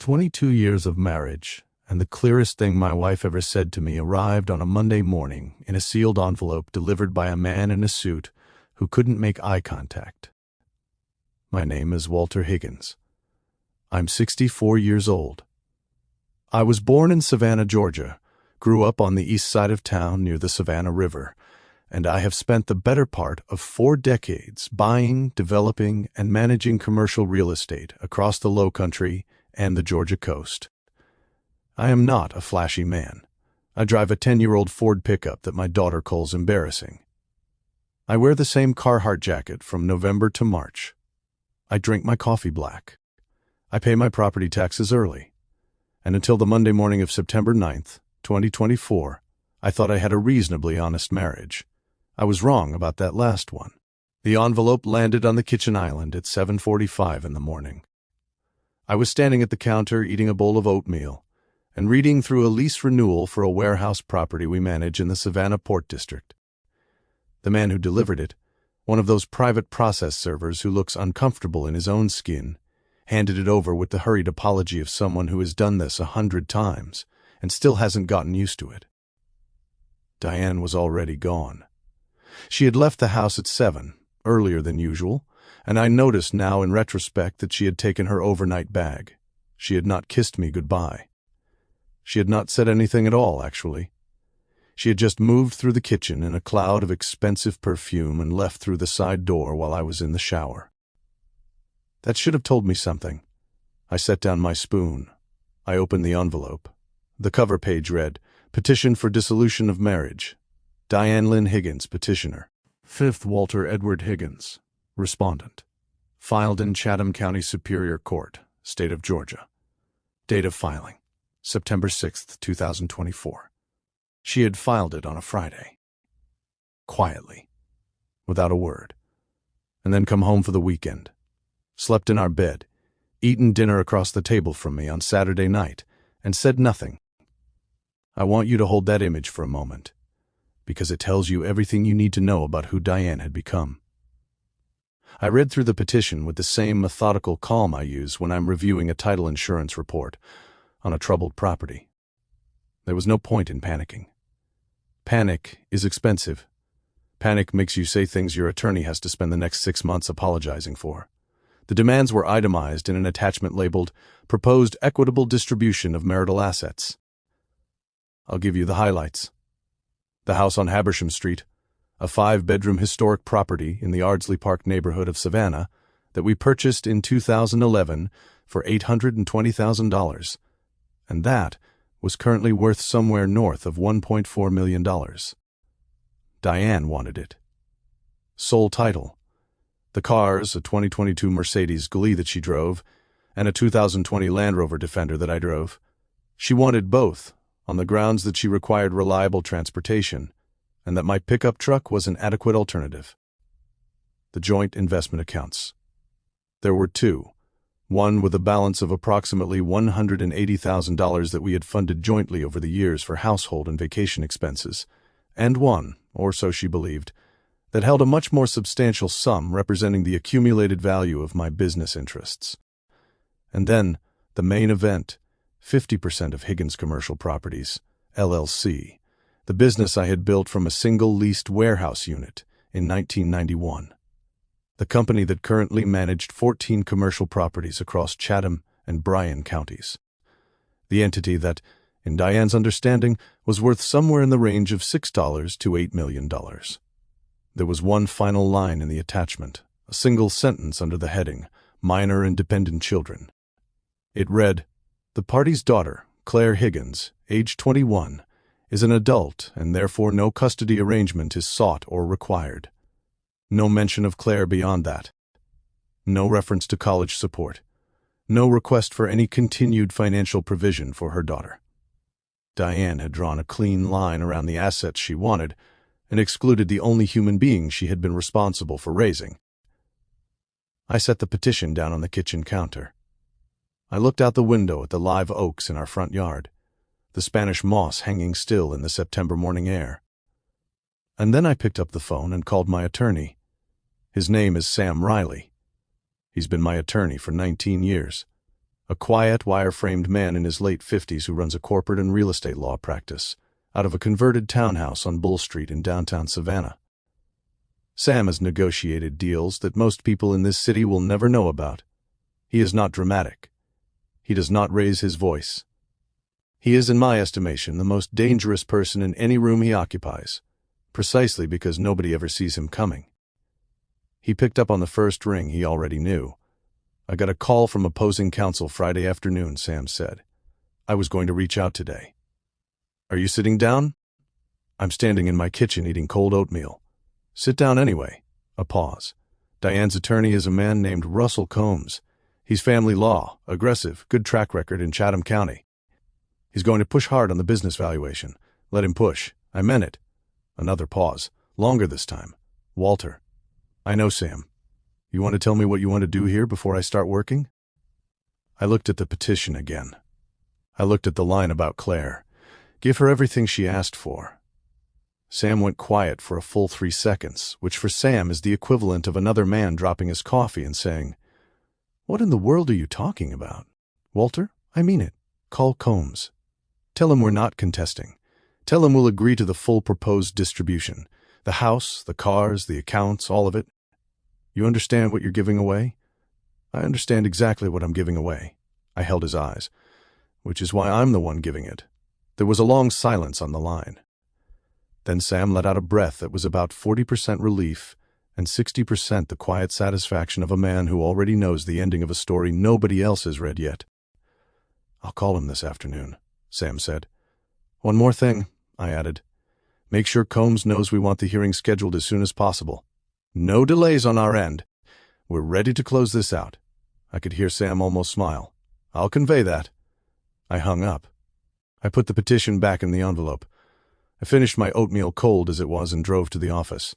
22 years of marriage, and the clearest thing my wife ever said to me arrived on a Monday morning in a sealed envelope delivered by a man in a suit who couldn't make eye contact. My name is Walter Higgins. I'm 64 years old. I was born in Savannah, Georgia, grew up on the east side of town near the Savannah River, and I have spent the better part of 4 decades buying, developing, and managing commercial real estate across the Lowcountry and the Georgia coast. I am not a flashy man. I drive a 10-year-old Ford pickup that my daughter calls embarrassing. I wear the same Carhartt jacket from November to March. I drink my coffee black. I pay my property taxes early. And until the Monday morning of September 9th, 2024, I thought I had a reasonably honest marriage. I was wrong about that last one. The envelope landed on the kitchen island at 7:45 in the morning. I was standing at the counter eating a bowl of oatmeal and reading through a lease renewal for a warehouse property we manage in the Savannah Port District. The man who delivered it, one of those private process servers who looks uncomfortable in his own skin, handed it over with the hurried apology of someone who has done this 100 times and still hasn't gotten used to it. Diane was already gone. She had left the house at 7, earlier than usual, and I noticed now in retrospect that she had taken her overnight bag. She had not kissed me goodbye. She had not said anything at all, actually. She had just moved through the kitchen in a cloud of expensive perfume and left through the side door while I was in the shower. That should have told me something. I set down my spoon. I opened the envelope. The cover page read, "Petition for dissolution of marriage. Diane Lynn Higgins, petitioner. 5th Walter Edward Higgins, respondent. Filed in Chatham County Superior Court, State of Georgia. Date of filing, September 6th, 2024. She had filed it on a Friday. Quietly, without a word, and then come home for the weekend. Slept in our bed, eaten dinner across the table from me on Saturday night, and said nothing. I want you to hold that image for a moment, because it tells you everything you need to know about who Diane had become. I read through the petition with the same methodical calm I use when I'm reviewing a title insurance report on a troubled property. There was no point in panicking. Panic is expensive. Panic makes you say things your attorney has to spend the next 6 months apologizing for. The demands were itemized in an attachment labeled Proposed Equitable Distribution of Marital Assets. I'll give you the highlights. The house on Habersham Street, a 5-bedroom historic property in the Ardsley Park neighborhood of Savannah that we purchased in 2011 for $820,000, and that was currently worth somewhere north of $1.4 million. Diane wanted it. Sole title. The cars, a 2022 Mercedes Glee that she drove, and a 2020 Land Rover Defender that I drove. She wanted both, on the grounds that she required reliable transportation, and that my pickup truck was an adequate alternative. The joint investment accounts. There were 2, one with a balance of approximately $180,000 that we had funded jointly over the years for household and vacation expenses, and one, or so she believed, that held a much more substantial sum representing the accumulated value of my business interests. And then, the main event, 50% of Higgins Commercial Properties, LLC, the business I had built from a single leased warehouse unit in 1991. The company that currently managed 14 commercial properties across Chatham and Bryan counties. The entity that, in Diane's understanding, was worth somewhere in the range of $6 to $8 million. There was one final line in the attachment, a single sentence under the heading, Minor and Dependent Children. It read, "The party's daughter, Claire Higgins, age 21, is an adult and therefore no custody arrangement is sought or required." No mention of Claire beyond that. No reference to college support. No request for any continued financial provision for her daughter. Diane had drawn a clean line around the assets she wanted and excluded the only human being she had been responsible for raising. I set the petition down on the kitchen counter. I looked out the window at the live oaks in our front yard, the Spanish moss hanging still in the September morning air. And then I picked up the phone and called my attorney. His name is Sam Riley. He's been my attorney for 19 years. a quiet, wire-framed man in his late 50s who runs a corporate and real estate law practice out of a converted townhouse on Bull Street in downtown Savannah. Sam has negotiated deals that most people in this city will never know about. He is not dramatic. He does not raise his voice. He is, in my estimation, the most dangerous person in any room he occupies, precisely because nobody ever sees him coming. He picked up on the first ring he already knew. "I got a call from opposing counsel Friday afternoon," Sam said. "I was going to reach out today." "Are you sitting down?" "I'm standing in my kitchen eating cold oatmeal." "Sit down anyway." A pause. "Diane's attorney is a man named Russell Combs. He's family law, aggressive, good track record in Chatham County. He's going to push hard on the business valuation. Let him push. I meant it." Another pause. Longer this time. "Walter." "I know, Sam. You want to tell me what you want to do here before I start working?" I looked at the petition again. I looked at the line about Claire. Give her everything she asked for. Sam went quiet for a full 3 seconds, which for Sam is the equivalent of another man dropping his coffee and saying, "What in the world are you talking about?" "Walter, I mean it. Call Combs. Tell him we're not contesting. Tell him we'll agree to the full proposed distribution. The house, the cars, the accounts, all of it. You understand what you're giving away?" "I understand exactly what I'm giving away." I held his eyes. "Which is why I'm the one giving it." There was a long silence on the line. Then Sam let out a breath that was about 40% relief and 60% the quiet satisfaction of a man who already knows the ending of a story nobody else has read yet. "I'll call him this afternoon," Sam said. "One more thing," I added. "Make sure Combs knows we want the hearing scheduled as soon as possible. No delays on our end. We're ready to close this out." I could hear Sam almost smile. "I'll convey that." I hung up. I put the petition back in the envelope. I finished my oatmeal cold as it was and drove to the office.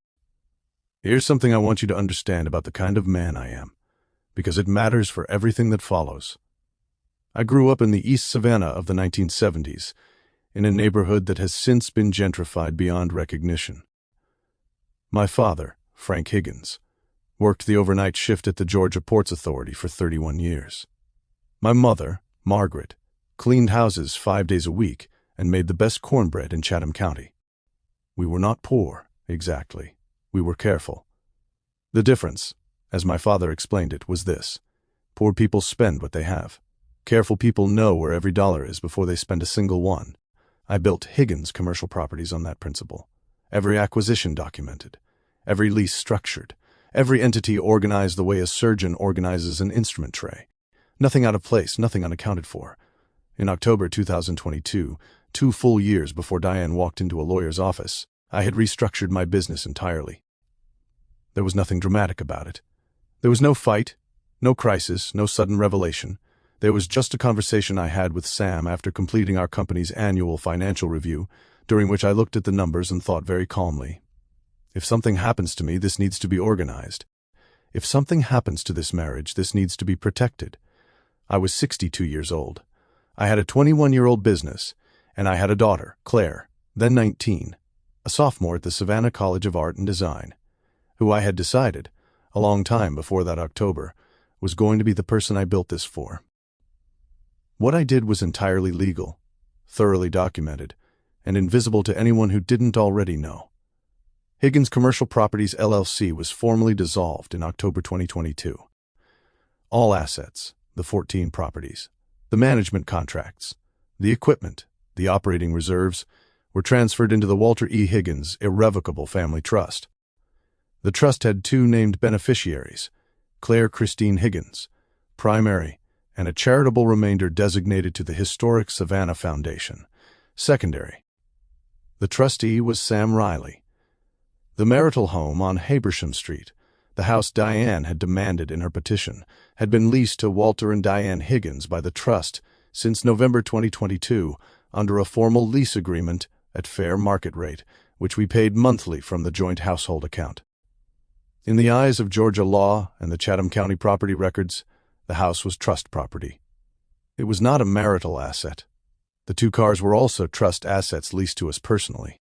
"Here's something I want you to understand about the kind of man I am, because it matters for everything that follows. I grew up in the East Savannah of the 1970s, in a neighborhood that has since been gentrified beyond recognition. My father, Frank Higgins, worked the overnight shift at the Georgia Ports Authority for 31 years. My mother, Margaret, cleaned houses 5 days a week and made the best cornbread in Chatham County. We were not poor, exactly. We were careful. The difference, as my father explained it, was this. Poor people spend what they have. Careful people know where every dollar is before they spend a single one. I built Higgins commercial properties on that principle. Every acquisition documented. Every lease structured. Every entity organized the way a surgeon organizes an instrument tray. Nothing out of place, nothing unaccounted for. In October 2022, 2 full years before Diane walked into a lawyer's office, I had restructured my business entirely. There was nothing dramatic about it. There was no fight, no crisis, no sudden revelation. There was just a conversation I had with Sam after completing our company's annual financial review, during which I looked at the numbers and thought very calmly, if something happens to me, this needs to be organized. If something happens to this marriage, this needs to be protected. I was 62 years old. I had a 21-year-old business, and I had a daughter, Claire, then 19, a sophomore at the Savannah College of Art and Design, who I had decided, a long time before that October, was going to be the person I built this for. What I did was entirely legal, thoroughly documented, and invisible to anyone who didn't already know. Higgins Commercial Properties LLC was formally dissolved in October 2022. All assets, the 14 properties, the management contracts, the equipment, the operating reserves, were transferred into the Walter E. Higgins Irrevocable Family Trust. The trust had 2 named beneficiaries, Claire Christine Higgins, primary, and a charitable remainder designated to the Historic Savannah Foundation, secondary. The trustee was Sam Riley. The marital home on Habersham Street, the house Diane had demanded in her petition, had been leased to Walter and Diane Higgins by the trust since November 2022 under a formal lease agreement at fair market rate, which we paid monthly from the joint household account. In the eyes of Georgia law and the Chatham County property records, the house was trust property. It was not a marital asset. The 2 cars were also trust assets leased to us personally.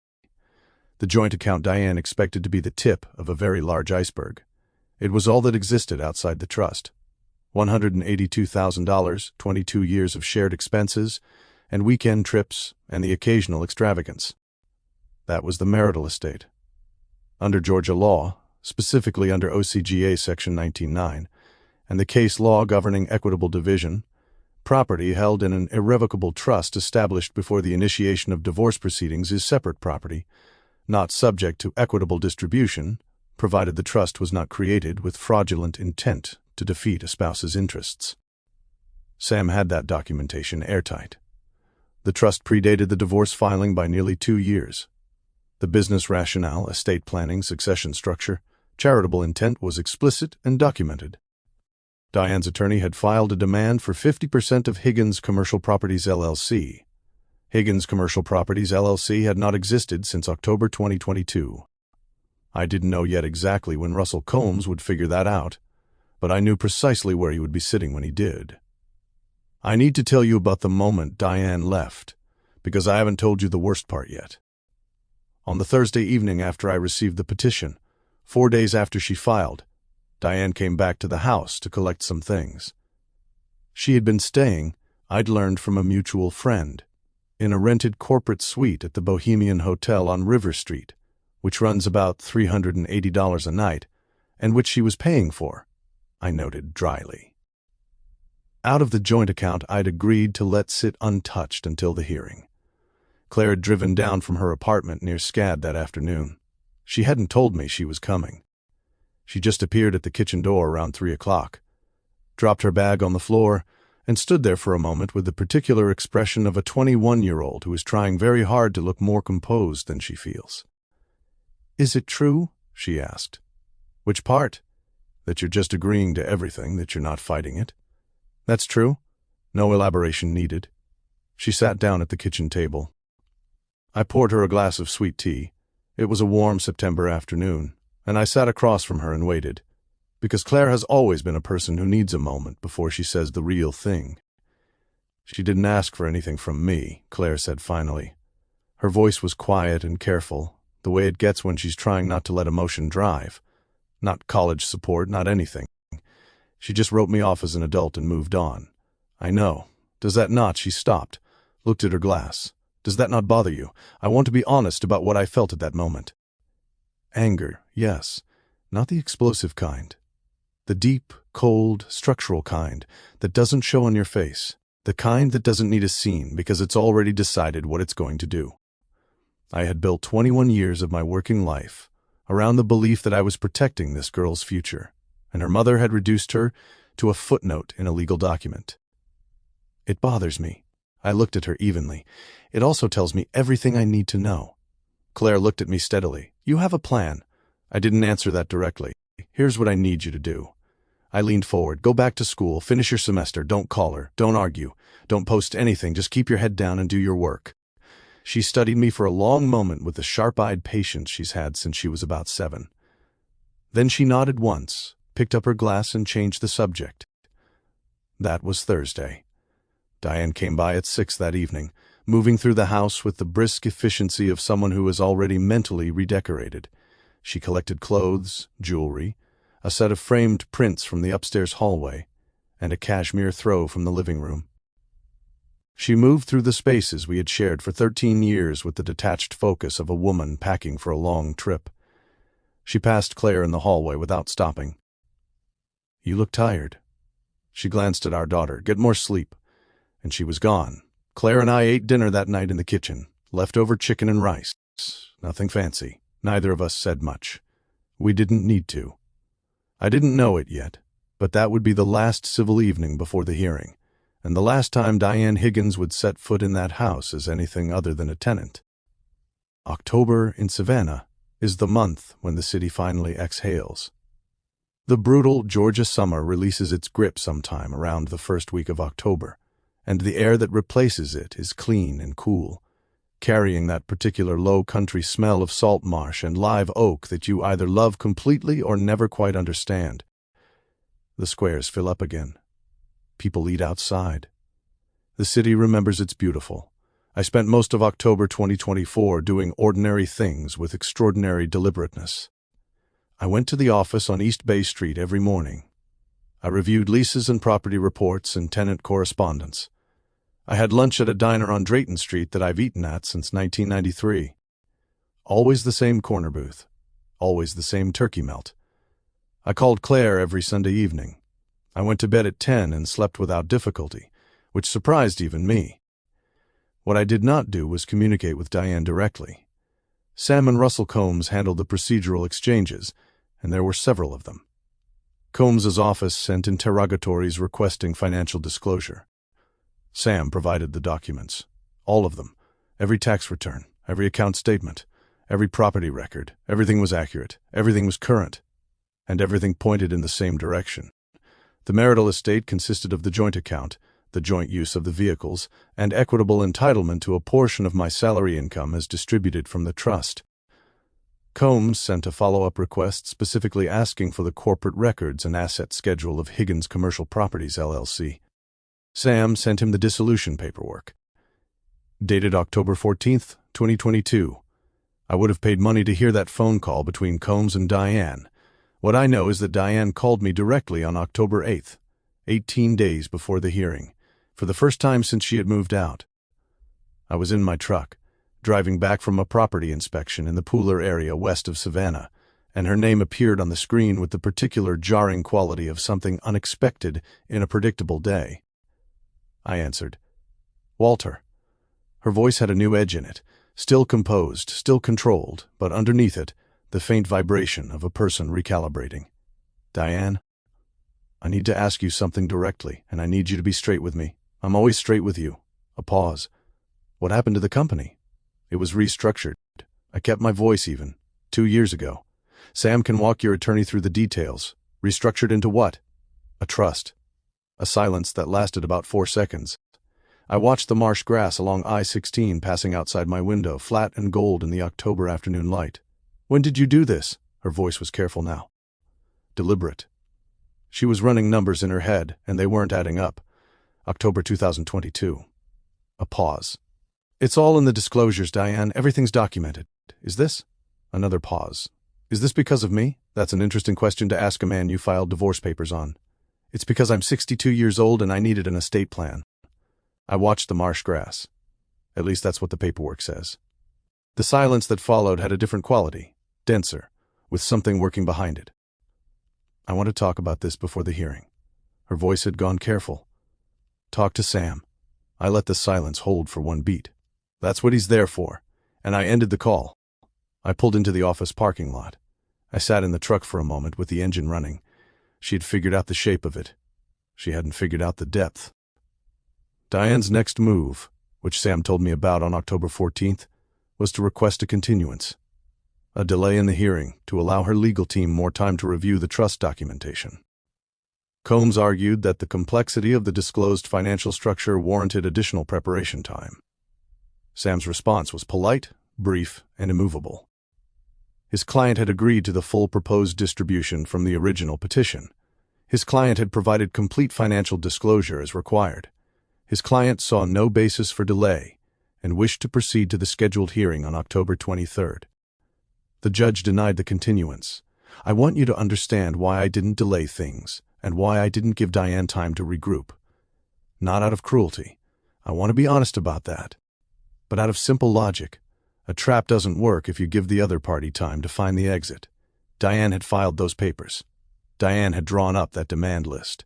The joint account Diane expected to be the tip of a very large iceberg. It was all that existed outside the trust. $182,000, 22 years of shared expenses, and weekend trips, and the occasional extravagance. That was the marital estate. Under Georgia law, specifically under OCGA Section 19.9, and the case law governing equitable division, property held in an irrevocable trust established before the initiation of divorce proceedings is separate property, not subject to equitable distribution, provided the trust was not created with fraudulent intent to defeat a spouse's interests. Sam had that documentation airtight. The trust predated the divorce filing by nearly 2 years. The business rationale, estate planning, succession structure, charitable intent was explicit and documented. Diane's attorney had filed a demand for 50% of Higgins Commercial Properties LLC. Higgins Commercial Properties LLC had not existed since October 2022. I didn't know yet exactly when Russell Combs would figure that out, but I knew precisely where he would be sitting when he did. I need to tell you about the moment Diane left, because I haven't told you the worst part yet. On the Thursday evening after I received the petition, 4 days after she filed, Diane came back to the house to collect some things. She had been staying, I'd learned from a mutual friend, in a rented corporate suite at the Bohemian Hotel on River Street, which runs about $380 a night, and which she was paying for, I noted dryly. Out of the joint account I'd agreed to let sit untouched until the hearing. Claire had driven down from her apartment near Scad that afternoon. She hadn't told me she was coming. She just appeared at the kitchen door around 3 o'clock, dropped her bag on the floor, and stood there for a moment with the particular expression of a 21-year-old who is trying very hard to look more composed than she feels. "Is it true?" she asked. "Which part? That you're just agreeing to everything, that you're not fighting it?" "That's true. No elaboration needed." She sat down at the kitchen table. I poured her a glass of sweet tea. It was a warm September afternoon, and I sat across from her and waited, because Claire has always been a person who needs a moment before she says the real thing. "She didn't ask for anything from me," Claire said finally. Her voice was quiet and careful, the way it gets when she's trying not to let emotion drive. Not college support, not anything. "She just wrote me off as an adult and moved on." "I know. Does that not?" She stopped, looked at her glass. "Does that not bother you? I want to be honest about what I felt at that moment." "Anger, yes. Not the explosive kind. The deep, cold, structural kind that doesn't show on your face. The kind that doesn't need a scene because it's already decided what it's going to do. I had built 21 years of my working life around the belief that I was protecting this girl's future, and her mother had reduced her to a footnote in a legal document. It bothers me." I looked at her evenly. "It also tells me everything I need to know." Claire looked at me steadily. "You have a plan." I didn't answer that directly. "Here's what I need you to do." I leaned forward. "Go back to school, finish your semester, don't call her, don't argue, don't post anything, just keep your head down and do your work." She studied me for a long moment with the sharp-eyed patience she's had since she was about 7. Then she nodded once, picked up her glass and changed the subject. That was Thursday. Diane came by at 6 that evening, moving through the house with the brisk efficiency of someone who is already mentally redecorated. She collected clothes, jewelry, a set of framed prints from the upstairs hallway, and a cashmere throw from the living room. She moved through the spaces we had shared for 13 years with the detached focus of a woman packing for a long trip. She passed Claire in the hallway without stopping. "You look tired." She glanced at our daughter. "Get more sleep." And she was gone. Claire and I ate dinner that night in the kitchen, leftover chicken and rice. Nothing fancy. Neither of us said much. We didn't need to. I didn't know it yet, but that would be the last civil evening before the hearing, and the last time Diane Higgins would set foot in that house as anything other than a tenant. October in Savannah is the month when the city finally exhales. The brutal Georgia summer releases its grip sometime around the first week of October, and the air that replaces it is clean and cool, carrying that particular low-country smell of salt marsh and live oak that you either love completely or never quite understand. The squares fill up again. People eat outside. The city remembers it's beautiful. I spent most of October 2024 doing ordinary things with extraordinary deliberateness. I went to the office on East Bay Street every morning. I reviewed leases and property reports and tenant correspondence. I had lunch at a diner on Drayton Street that I've eaten at since 1993. Always the same corner booth. Always the same turkey melt. I called Claire every Sunday evening. I went to bed at 10 and slept without difficulty, which surprised even me. What I did not do was communicate with Diane directly. Sam and Russell Combs handled the procedural exchanges, and there were several of them. Combs's office sent interrogatories requesting financial disclosure. Sam provided the documents. All of them. Every tax return, every account statement, every property record. Everything was accurate. Everything was current. And everything pointed in the same direction. The marital estate consisted of the joint account, the joint use of the vehicles, and equitable entitlement to a portion of my salary income as distributed from the trust. Combs sent a follow-up request specifically asking for the corporate records and asset schedule of Higgins Commercial Properties, LLC. Sam sent him the dissolution paperwork. Dated October 14th, 2022. I would have paid money to hear that phone call between Combs and Diane. What I know is that Diane called me directly on October 8th, 18 days before the hearing, for the first time since she had moved out. I was in my truck, driving back from a property inspection in the Pooler area west of Savannah, and her name appeared on the screen with the particular jarring quality of something unexpected in a predictable day. I answered, "Walter." Her voice had a new edge in it, still composed, still controlled, but underneath it, the faint vibration of a person recalibrating. "Diane, I need to ask you something directly, and I need you to be straight with me. I'm always straight with you." A pause. "What happened to the company?" "It was restructured. I kept my voice even. 2 years ago. Sam can walk your attorney through the details. Restructured into what?" "A trust." A silence that lasted about 4 seconds. I watched the marsh grass along I-16 passing outside my window, flat and gold in the October afternoon light. "When did you do this?" Her voice was careful now. Deliberate. She was running numbers in her head, and they weren't adding up. October 2022. A pause. "It's all in the disclosures, Diane. Everything's documented. Is this?" Another pause. "Is this because of me?" "That's an interesting question to ask a man you filed divorce papers on." "It's because I'm 62 years old and I needed an estate plan." I watched the marsh grass. At least that's what the paperwork says. The silence that followed had a different quality, denser, with something working behind it. "I want to talk about this before the hearing." Her voice had gone careful. "Talk to Sam." I let the silence hold for one beat. That's what he's there for. And I ended the call. I pulled into the office parking lot. I sat in the truck for a moment with the engine running. She had figured out the shape of it. She hadn't figured out the depth. Diane's next move, which Sam told me about on October 14th, was to request a continuance. A delay in the hearing to allow her legal team more time to review the trust documentation. Combs argued that the complexity of the disclosed financial structure warranted additional preparation time. Sam's response was polite, brief, and immovable. His client had agreed to the full proposed distribution from the original petition. His client had provided complete financial disclosure as required. His client saw no basis for delay and wished to proceed to the scheduled hearing on October 23rd. The judge denied the continuance. "I want you to understand why I didn't delay things and why I didn't give Diane time to regroup. Not out of cruelty. I want to be honest about that. But out of simple logic. A trap doesn't work if you give the other party time to find the exit. Diane had filed those papers. Diane had drawn up that demand list.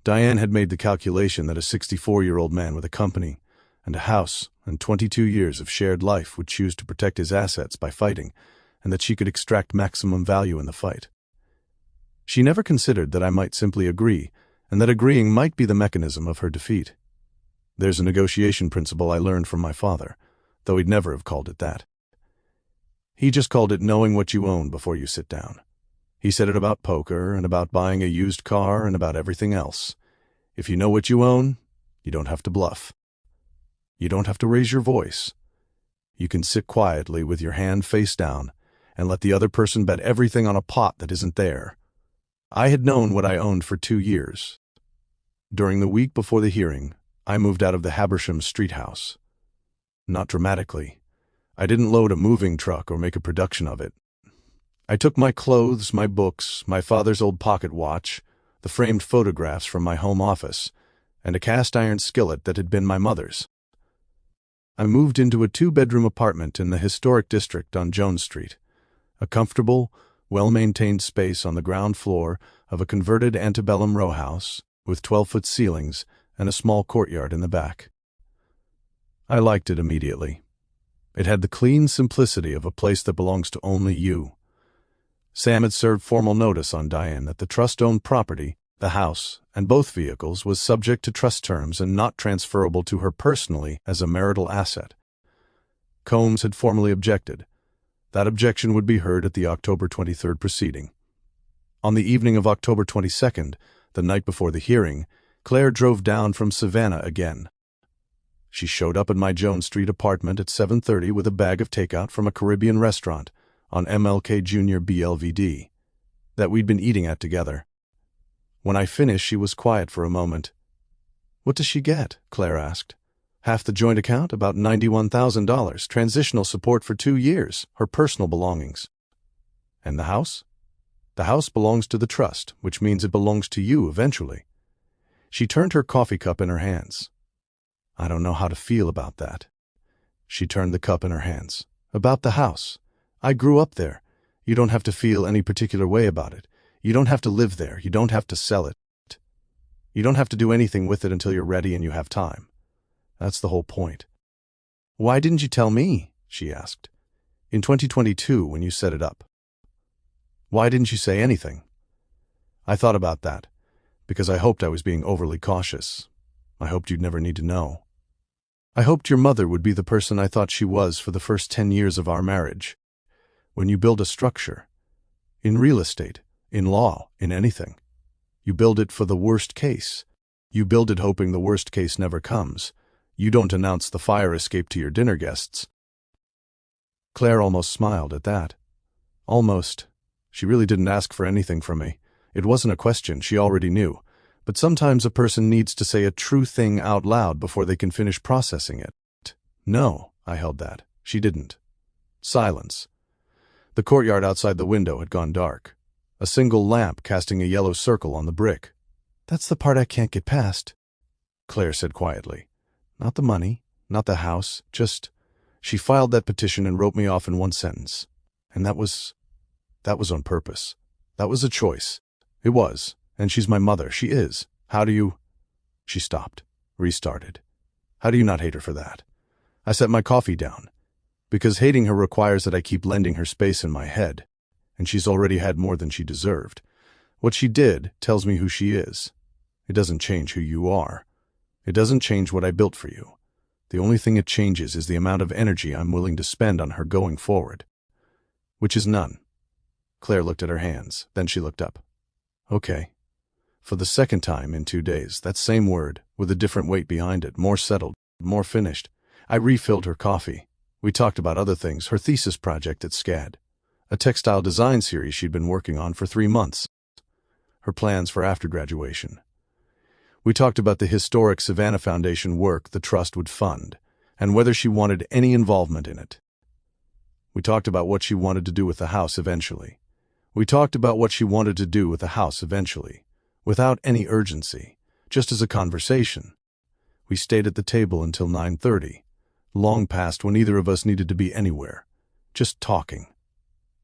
Diane had made the calculation that a 64-year-old man with a company and a house and 22 years of shared life would choose to protect his assets by fighting, and that she could extract maximum value in the fight. She never considered that I might simply agree, and that agreeing might be the mechanism of her defeat. There's a negotiation principle I learned from my father, though he'd never have called it that. He just called it knowing what you own before you sit down. He said it about poker and about buying a used car and about everything else. If you know what you own, you don't have to bluff. You don't have to raise your voice. You can sit quietly with your hand face down and let the other person bet everything on a pot that isn't there. I had known what I owned for 2 years. During the week before the hearing, I moved out of the Habersham Street house. Not dramatically. I didn't load a moving truck or make a production of it. I took my clothes, my books, my father's old pocket watch, the framed photographs from my home office, and a cast-iron skillet that had been my mother's. I moved into a 2-bedroom apartment in the historic district on Jones Street, a comfortable, well-maintained space on the ground floor of a converted antebellum row house with 12-foot ceilings and a small courtyard in the back. I liked it immediately. It had the clean simplicity of a place that belongs to only you. Sam had served formal notice on Diane that the trust-owned property, the house, and both vehicles was subject to trust terms and not transferable to her personally as a marital asset. Combs had formally objected. That objection would be heard at the October 23rd proceeding. On the evening of October 22nd, the night before the hearing, Claire drove down from Savannah again. She showed up at my Jones Street apartment at 7:30 with a bag of takeout from a Caribbean restaurant on MLK Jr. BLVD that we'd been eating at together. When I finished, she was quiet for a moment. "What does she get?" Claire asked. "Half the joint account, about $91,000, transitional support for 2 years, her personal belongings." "And the house?" "The house belongs to the trust, which means it belongs to you eventually." She turned her coffee cup in her hands. "I don't know how to feel about that." She turned the cup in her hands. "About the house. I grew up there. You don't have to feel any particular way about it. You don't have to live there. You don't have to sell it. You don't have to do anything with it until you're ready and you have time. That's the whole point." "Why didn't you tell me?" she asked. "In 2022, when you set it up. Why didn't you say anything?" "I thought about that, because I hoped I was being overly cautious. I hoped you'd never need to know. I hoped your mother would be the person I thought she was for the first 10 years of our marriage. When you build a structure, in real estate, in law, in anything, you build it for the worst case. You build it hoping the worst case never comes. You don't announce the fire escape to your dinner guests." Claire almost smiled at that. Almost. She really didn't ask for anything from me. It wasn't a question, she already knew. But sometimes a person needs to say a true thing out loud before they can finish processing it. "No," I held that. She didn't. Silence. The courtyard outside the window had gone dark, a single lamp casting a yellow circle on the brick. "That's the part I can't get past," Claire said quietly. "Not the money, not the house, just..." She filed that petition and wrote me off in one sentence. And that was on purpose. That was a choice. It was. And she's my mother. She is. How do you... She stopped, restarted. "How do you not hate her for that?" I set my coffee down. Because hating her requires that I keep lending her space in my head. And she's already had more than she deserved. What she did tells me who she is. It doesn't change who you are. It doesn't change what I built for you. The only thing it changes is the amount of energy I'm willing to spend on her going forward. Which is none. Claire looked at her hands. Then she looked up. "Okay." For the second time in 2 days, that same word, with a different weight behind it, more settled, more finished. I refilled her coffee. We talked about other things, her thesis project at SCAD, a textile design series she'd been working on for 3 months, her plans for after graduation. We talked about the historic Savannah Foundation work the trust would fund, and whether she wanted any involvement in it. We talked about what she wanted to do with the house eventually. Without any urgency, just as a conversation. We stayed at the table until 9:30, long past when either of us needed to be anywhere, just talking.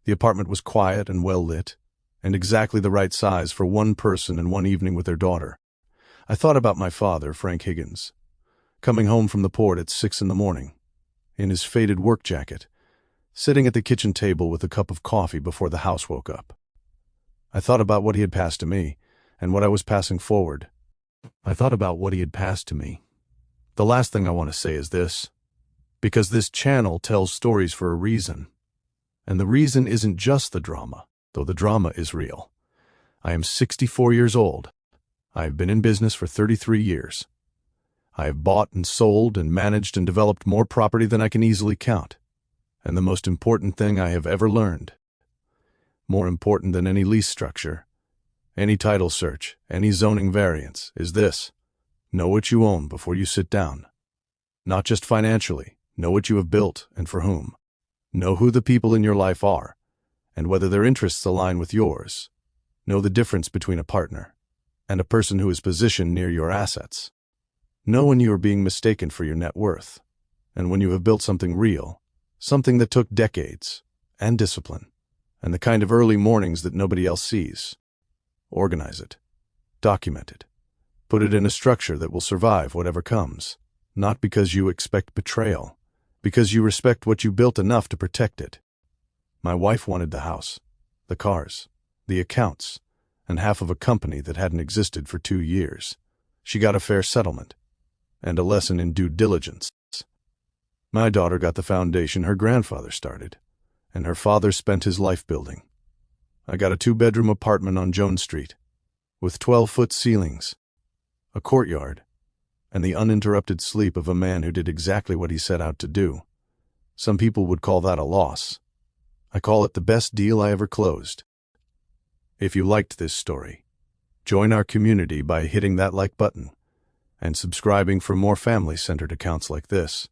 The apartment was quiet and well lit, and exactly the right size for one person and one evening with their daughter. I thought about my father, Frank Higgins, coming home from the port at 6 in the morning, in his faded work jacket, sitting at the kitchen table with a cup of coffee before the house woke up. I thought about what he had passed to me, and what I was passing forward. The last thing I want to say is this, because this channel tells stories for a reason. And the reason isn't just the drama, though the drama is real. I am 64 years old. I have been in business for 33 years. I have bought and sold and managed and developed more property than I can easily count. And the most important thing I have ever learned, more important than any lease structure, any title search, any zoning variance, is this: know what you own before you sit down. Not just financially, know what you have built and for whom. Know who the people in your life are, and whether their interests align with yours. Know the difference between a partner. and a person who is positioned near your assets. Know when you are being mistaken for your net worth, and when you have built something real, something that took decades, and discipline, and the kind of early mornings that nobody else sees. Organize it. Document it. Put it in a structure that will survive whatever comes, not because you expect betrayal, because you respect what you built enough to protect it. My wife wanted the house, the cars, the accounts, and half of a company that hadn't existed for 2 years. She got a fair settlement, and a lesson in due diligence. My daughter got the foundation her grandfather started, and her father spent his life building. I got a 2-bedroom apartment on Jones Street, with 12-foot ceilings, a courtyard, and the uninterrupted sleep of a man who did exactly what he set out to do. Some people would call that a loss. I call it the best deal I ever closed. If you liked this story, join our community by hitting that like button and subscribing for more family-centered accounts like this.